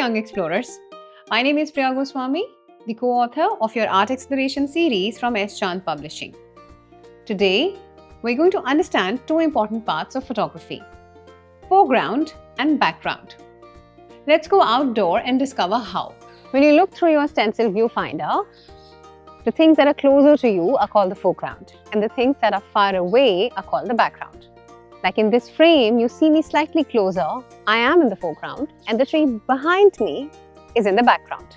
young explorers. My name is Priya Goswami, the co-author of your Art Exploration series from S. Chand Publishing. Today, we're going to understand two important parts of photography: foreground and background. Let's go outdoor and discover how. When you look through your stencil viewfinder, the things that are closer to you are called the foreground, and the things that are far away are called the background. Like in this frame, you see me slightly closer. I am in the foreground, and the tree behind me is in the background.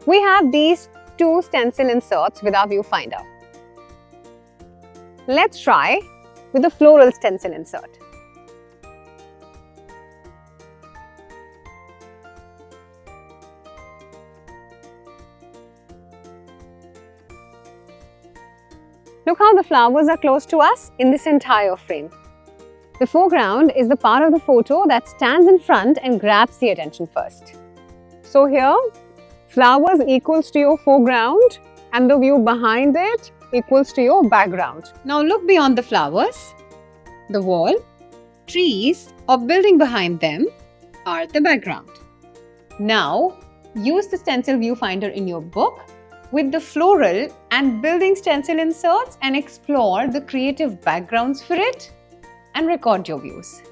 We have these two stencil inserts with our viewfinder. Let's try with the floral stencil insert. Look how the flowers are close to us in this entire frame. The foreground is the part of the photo that stands in front and grabs the attention first. So here, flowers equals to your foreground and the view behind it equals to your background. Now look beyond the flowers. The wall, trees or building behind them are the background. Now use the stencil viewfinder in your book with the floral and building stencil inserts and explore the creative backgrounds for it and record your views.